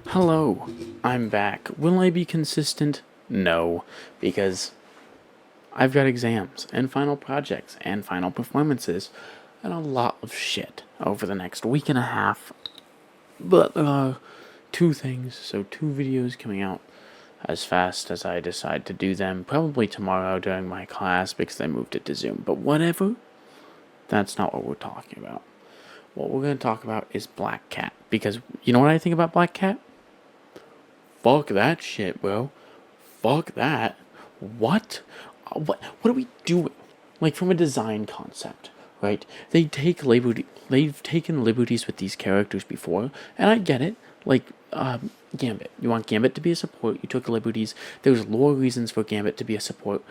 Hello, I'm back. Will I be consistent? No, because I've got exams and final projects and final performances and a lot of shit over the next week and a half. But there are two things, so two videos coming out as fast as I decide to do them, probably tomorrow during my class because I moved it to Zoom. But whatever, that's not what we're talking about. What we're going to talk about is blackcat, because you know what I think about blackcat? Fuck that shit, bro. Fuck that. What? What are we doing? Like, from a design concept, right? They've taken liberties with these characters before, and I get it. Like, Gambit. You want Gambit to be a support, you took liberties. There's lore reasons for Gambit to be a support.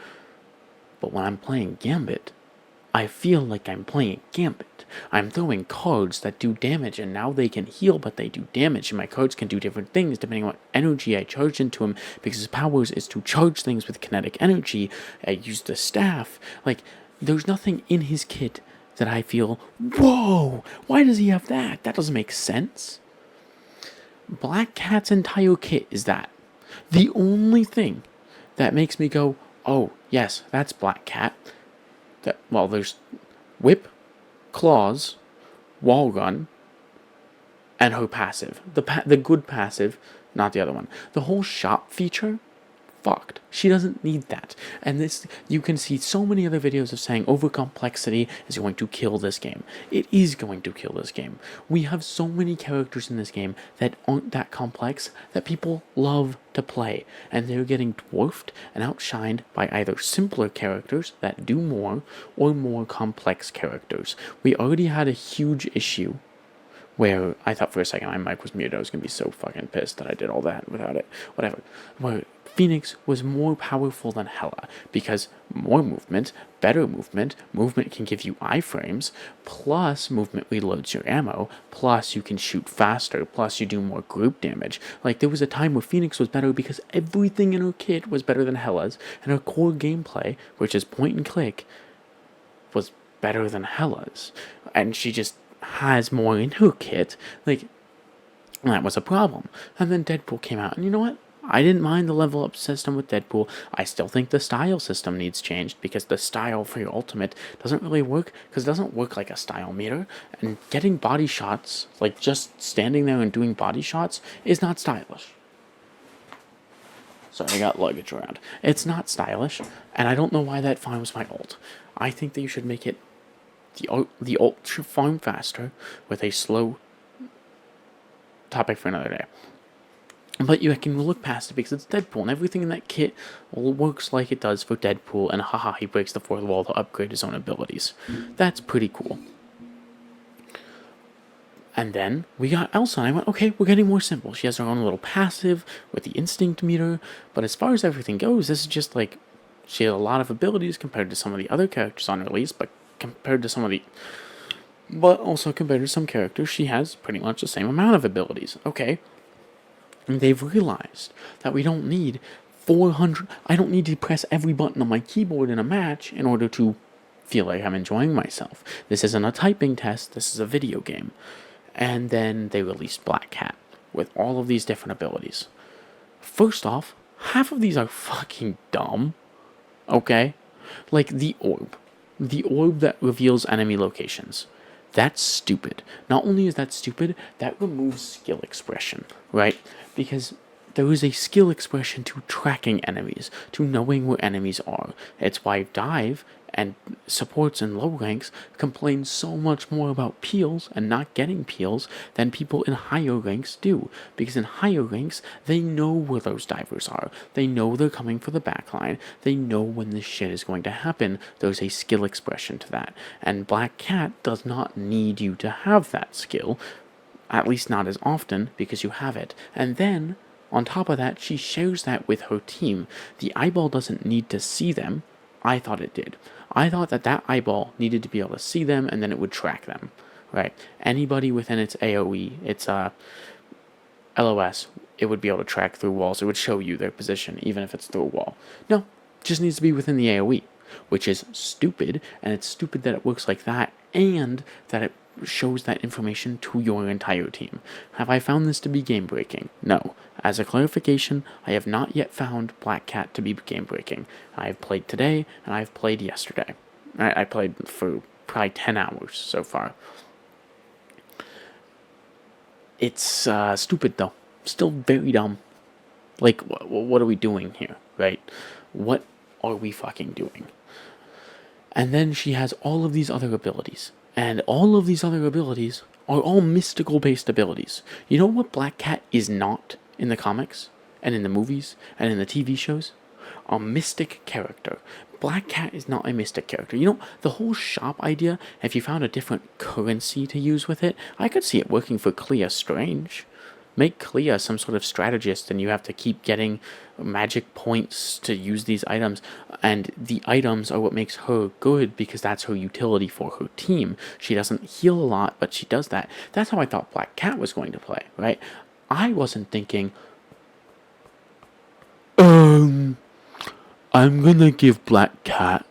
But when I'm playing Gambit, I feel like I'm playing Gambit. I'm throwing cards that do damage, and now they can heal, but they do damage, and my cards can do different things depending on what energy I charge into them, because his powers is to charge things with kinetic energy. I use the staff. Like, there's nothing in his kit that I feel, whoa, why does he have that? That doesn't make sense. Black Cat's entire kit is that. The only thing that makes me go, oh, yes, that's Black Cat. There's whip, claws, wall gun, and her passive. The good passive, not the other one. The whole shop feature, fucked. She doesn't need that. And this, you can see so many other videos of saying overcomplexity is going to kill this game. It is going to kill this game. We have so many characters in this game that aren't that complex that people love to play, and they're getting dwarfed and outshined by either simpler characters that do more or more complex characters. We already had a huge issue where I thought for a second my mic was muted. I was going to be so fucking pissed that I did all that without it. Whatever. Where Phoenix was more powerful than Hela because more movement, better movement, movement can give you iframes, plus movement reloads your ammo, plus you can shoot faster, plus you do more group damage. Like, there was a time where Phoenix was better because everything in her kit was better than Hela's, and her core gameplay, which is point and click, was better than Hela's. And she just has more in her kit. Like, that was a problem. And then Deadpool came out, and you know what? I didn't mind the level up system with Deadpool. I still think the style system needs changed because the style for your ultimate doesn't really work because it doesn't work like a style meter. And getting body shots, like just standing there and doing body shots, is not stylish. Sorry, I got luggage around. It's not stylish, and I don't know why that farms my ult. I think that you should make it the ult should farm faster with a slow topic for another day. But you can look past it because it's Deadpool, and everything in that kit works like it does for Deadpool, and haha, he breaks the fourth wall to upgrade his own abilities. That's pretty cool. And then we got Elsa, and I went, okay, we're getting more simple. She has her own little passive with the instinct meter, but as far as everything goes, this is just like, she has a lot of abilities compared to some of the other characters on release, but also compared to some characters, she has pretty much the same amount of abilities. Okay. And they've realized that we don't need 400... I don't need to press every button on my keyboard in a match in order to feel like I'm enjoying myself. This isn't a typing test, this is a video game. And then they released Black Cat with all of these different abilities. First off, half of these are fucking dumb. Okay? Like the orb. The orb that reveals enemy locations. That's stupid. Not only is that stupid, that removes skill expression, right? Because there is a skill expression to tracking enemies, to knowing where enemies are. It's why Dive and supports in low ranks complain so much more about peels and not getting peels than people in higher ranks do. Because in higher ranks, they know where those divers are. They know they're coming for the backline. They know when this shit is going to happen. There's a skill expression to that. And Black Cat does not need you to have that skill, at least not as often, because you have it. And then, on top of that, she shares that with her team. The eyeball doesn't need to see them. I thought it did. I thought that eyeball needed to be able to see them, and then it would track them, right? Anybody within its AoE, its LOS, it would be able to track through walls. It would show you their position, even if it's through a wall. No, it just needs to be within the AoE, which is stupid, and it's stupid that it works like that, and that it shows that information to your entire team. Have I found this to be game breaking? No. As a clarification, I have not yet found Blackcat to be game breaking. I have played today and I've played yesterday. I played for probably 10 hours so far. It's stupid though. Still very dumb. Like, what are we doing here, right? What are we fucking doing? And then she has all of these other abilities. And all of these other abilities are all mystical-based abilities. You know what Blackcat is not in the comics, and in the movies, and in the TV shows? A mystic character. Blackcat is not a mystic character. You know, the whole shop idea, if you found a different currency to use with it, I could see it working for Clea Strange. Make Clea some sort of strategist, and you have to keep getting magic points to use these items, and the items are what makes her good because that's her utility for her team. She doesn't heal a lot, but she does that. That's how I thought Black Cat was going to play, right? I wasn't thinking, I'm gonna give Black Cat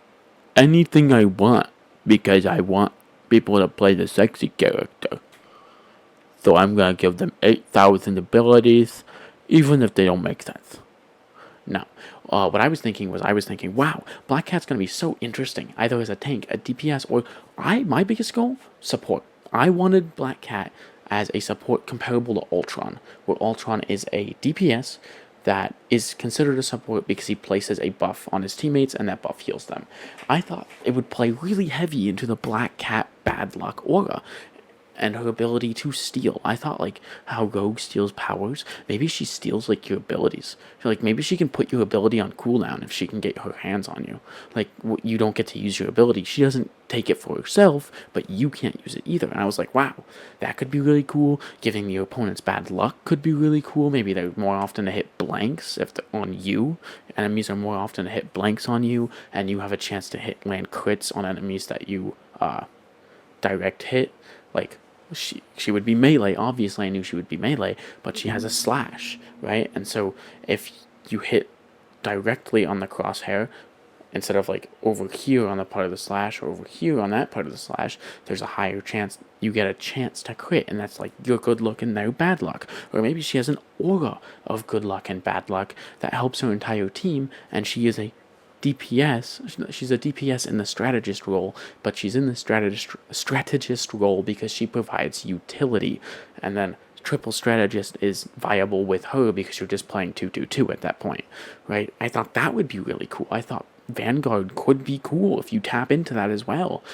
anything I want because I want people to play the sexy character. So I'm gonna give them 8,000 abilities, even if they don't make sense. No. What I was thinking, wow, Black Cat's gonna be so interesting, either as a tank, a DPS, or my biggest goal, support. I wanted Black Cat as a support comparable to Ultron, where Ultron is a DPS that is considered a support because he places a buff on his teammates and that buff heals them. I thought it would play really heavy into the Black Cat bad luck aura and her ability to steal. I thought, like, how Rogue steals powers, maybe she steals, like, your abilities. Like, maybe she can put your ability on cooldown if she can get her hands on you. Like, you don't get to use your ability. She doesn't take it for herself, but you can't use it either. And I was like, wow, that could be really cool. Giving your opponents bad luck could be really cool. Maybe they're more often to hit blanks if they're on you. Enemies are more often to hit blanks on you, and you have a chance to land crits on enemies that you direct hit. Like, she would be melee. Obviously, I knew she would be melee, but she has a slash, right? And so if you hit directly on the crosshair, instead of like over here on the part of the slash or over here on that part of the slash, there's a higher chance you get a chance to crit, and that's like your good luck and their bad luck. Or maybe she has an aura of good luck and bad luck that helps her entire team, and she is a DPS. She's a DPS in the strategist role, but she's in the strategist role because she provides utility. And then triple strategist is viable with her because you're just playing 2-2-2 at that point, right? I thought that would be really cool. I thought Vanguard could be cool if you tap into that as well.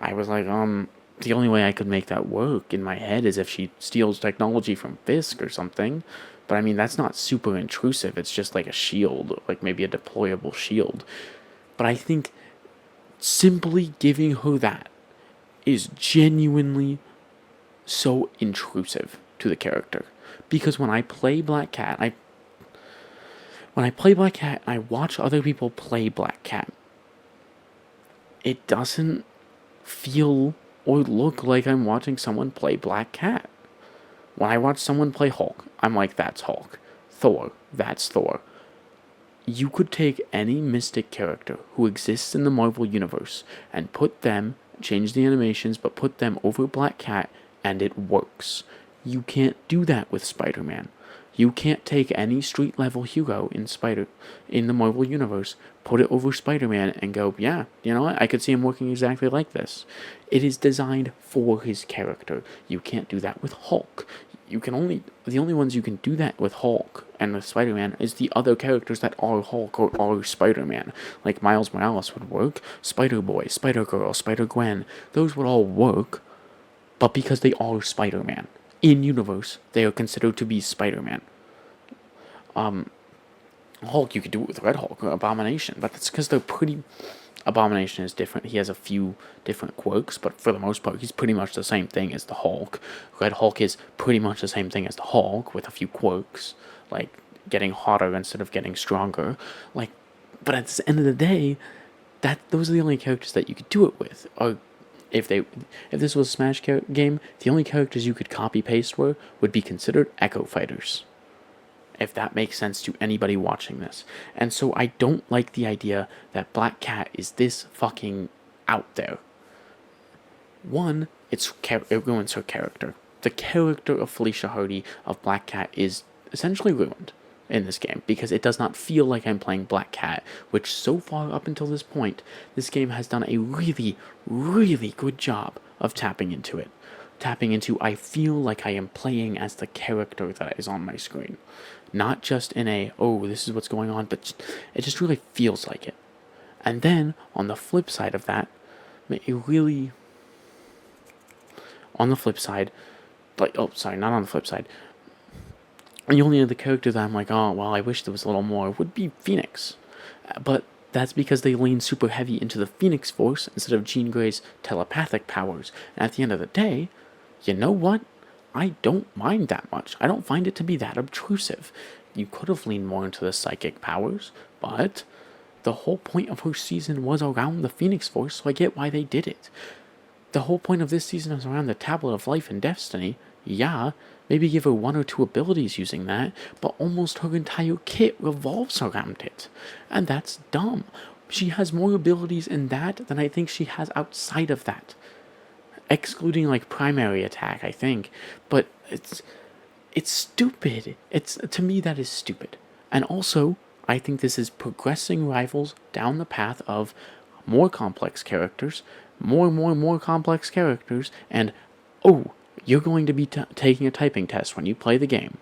I was like, the only way I could make that work in my head is if she steals technology from Fisk or something. But I mean, that's not super intrusive. It's just like a shield, like maybe a deployable shield. But I think simply giving her that is genuinely so intrusive to the character. Because when I play Black Cat, I watch other people play Black Cat, it doesn't feel or look like I'm watching someone play Black Cat. When I watch someone play Hulk, I'm like, that's Hulk. Thor, that's Thor. You could take any mystic character who exists in the Marvel Universe and put them, change the animations, but put them over Black Cat, and it works. You can't do that with Spider-Man. You can't take any street-level hero in the Marvel Universe, put it over Spider-Man, and go, yeah, you know what? I could see him working exactly like this. It is designed for his character. You can't do that with Hulk. The only ones you can do that with Hulk and with Spider-Man is the other characters that are Hulk or are Spider-Man. Like Miles Morales would work, Spider-Boy, Spider-Girl, Spider-Gwen, those would all work, but because they are Spider-Man. In universe, they are considered to be Spider-Man. Hulk, you could do it with Red Hulk or Abomination, but that's because they're pretty... Abomination is different. He has a few different quirks, but for the most part, he's pretty much the same thing as the Hulk. Red Hulk is pretty much the same thing as the Hulk, with a few quirks, like getting hotter instead of getting stronger. Like, but at the end of the day, those are the only characters that you could do it with. Or if this was a Smash game, the only characters you could copy paste would be considered Echo Fighters. If that makes sense to anybody watching this. And so I don't like the idea that Black Cat is this fucking out there. One, it ruins her character. The character of Felicia Hardy of Blackcat is essentially ruined in this game because it does not feel like I'm playing Blackcat, which so far up until this point, this game has done a really, really good job of tapping into it. Tapping into, I feel like I am playing as the character that is on my screen. Not just in a, oh, this is what's going on, but it just really feels like it. And then, on the flip side of that, on the flip side, not on the flip side, the only other character that I'm like, oh, well, I wish there was a little more, would be Phoenix. But that's because they lean super heavy into the Phoenix Force instead of Jean Grey's telepathic powers. And at the end of the day, you know what? I don't mind that much. I don't find it to be that obtrusive. You could have leaned more into the psychic powers, but the whole point of her season was around the Phoenix Force, so I get why they did it. The whole point of this season is around the Tablet of Life and Destiny. Yeah, maybe give her 1 or 2 abilities using that, but almost her entire kit revolves around it. And that's dumb. She has more abilities in that than I think she has outside of that. Excluding like primary attack, I think. But it's stupid. To me, that is stupid. And also, I think this is progressing Rivals down the path of more complex characters, more complex characters, and oh, you're going to be taking a typing test when you play the game,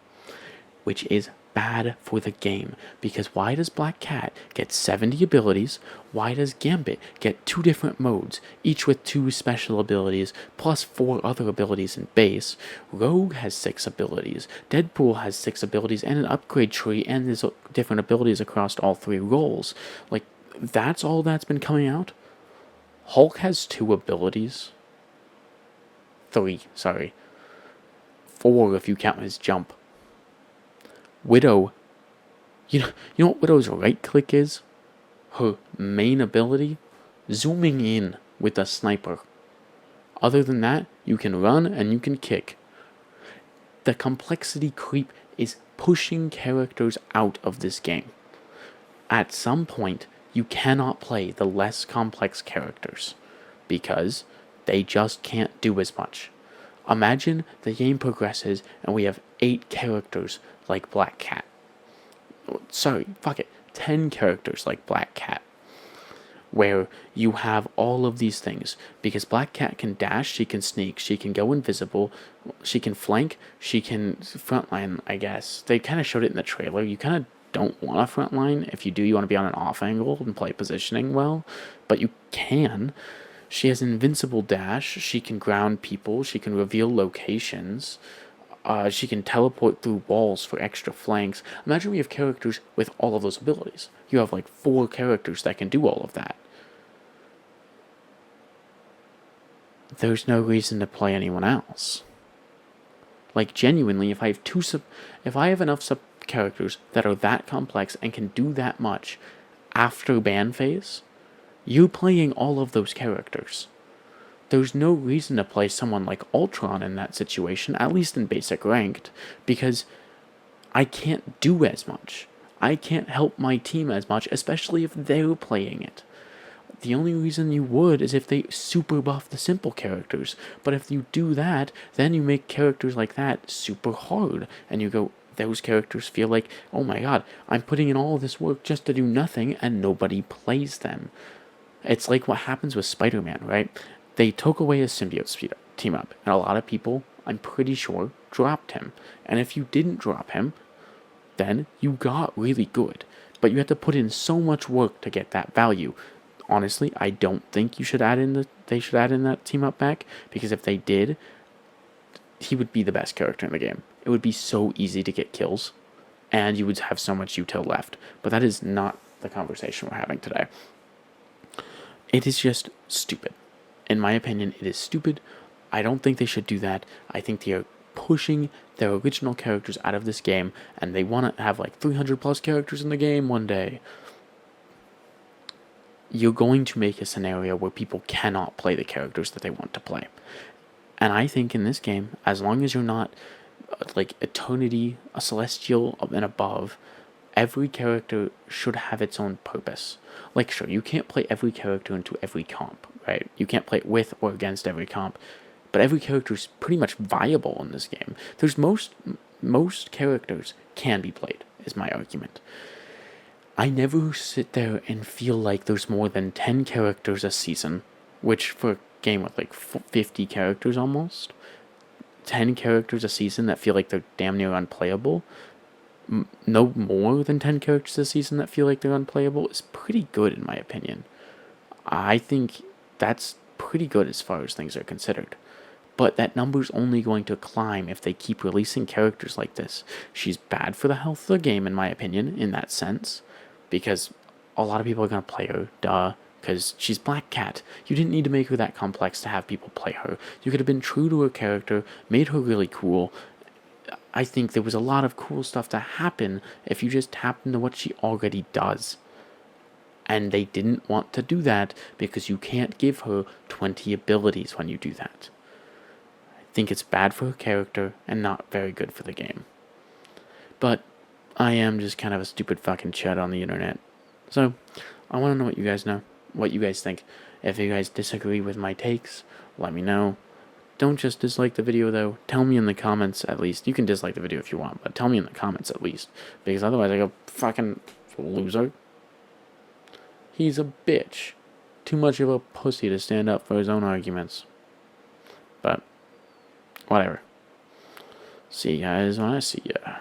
which is bad for the game, because why does Blackcat get 70 abilities? Why does Gambit get 2 different modes, each with 2 special abilities, plus 4 other abilities in base? Rogue has 6 abilities, Deadpool has 6 abilities and an upgrade tree, and there's different abilities across all 3 roles. Like, that's all that's been coming out? Hulk has 2 abilities. 3, sorry. 4 if you count his jump. Widow, you know what Widow's right click is? Her main ability? Zooming in with a sniper. Other than that, you can run and you can kick. The complexity creep is pushing characters out of this game. At some point, you cannot play the less complex characters because they just can't do as much. Imagine the game progresses and we have 8 characters like Blackcat. 10 characters like Blackcat. Where you have all of these things. Because Blackcat can dash, she can sneak, she can go invisible, she can flank, she can frontline, I guess. They kind of showed it in the trailer. You kind of don't want a frontline. If you do, you want to be on an off angle and play positioning well. But you can. She has invincible dash, she can ground people, she can reveal locations. She can teleport through walls for extra flanks. Imagine we have characters with all of those abilities. You have like 4 characters that can do all of that. There's no reason to play anyone else. Like genuinely, if I have enough sub characters that are that complex and can do that much after ban phase, you're playing all of those characters. There's no reason to play someone like Ultron in that situation, at least in basic ranked, because I can't do as much. I can't help my team as much, especially if they're playing it. The only reason you would is if they super buff the simple characters. But if you do that, then you make characters like that super hard. And you go, those characters feel like, oh my god, I'm putting in all of this work just to do nothing, and nobody plays them. It's like what happens with Spider-Man, right? They took away his symbiote team up, and a lot of people, I'm pretty sure, dropped him. And if you didn't drop him, then you got really good. But you had to put in so much work to get that value. Honestly, I don't think they should add in that team up back, because if they did, he would be the best character in the game. It would be so easy to get kills, and you would have so much util left. But that is not the conversation we're having today. It is just stupid. In my opinion, it is stupid. I don't think they should do that. I think they are pushing their original characters out of this game, and they want to have like 300 plus characters in the game one day. You're going to make a scenario where people cannot play the characters that they want to play. And I think in this game, as long as you're not like Eternity, a Celestial, and above, every character should have its own purpose. Like, sure, you can't play every character into every comp, right? You can't play it with or against every comp, but every character is pretty much viable in this game. There's most characters can be played, is my argument. I never sit there and feel like there's more than 10 characters a season, which for a game with like 50 characters almost, 10 characters a season that feel like they're damn near unplayable, no more than 10 characters a season that feel like they're unplayable is pretty good in my opinion. I think that's pretty good as far as things are considered. But that number's only going to climb if they keep releasing characters like this. She's bad for the health of the game, in my opinion, in that sense. Because a lot of people are going to play her, duh. Because she's Blackcat. You didn't need to make her that complex to have people play her. You could have been true to her character, made her really cool. I think there was a lot of cool stuff to happen if you just tapped into what she already does. And they didn't want to do that because you can't give her 20 abilities when you do that. I think it's bad for her character and not very good for the game. But I am just kind of a stupid fucking chud on the internet. So, I want to know what you guys think. If you guys disagree with my takes, let me know. Don't just dislike the video though. Tell me in the comments at least. You can dislike the video if you want, but tell me in the comments at least. Because otherwise I go, fucking loser. He's a bitch. Too much of a pussy to stand up for his own arguments. But, whatever. See you guys when I see ya.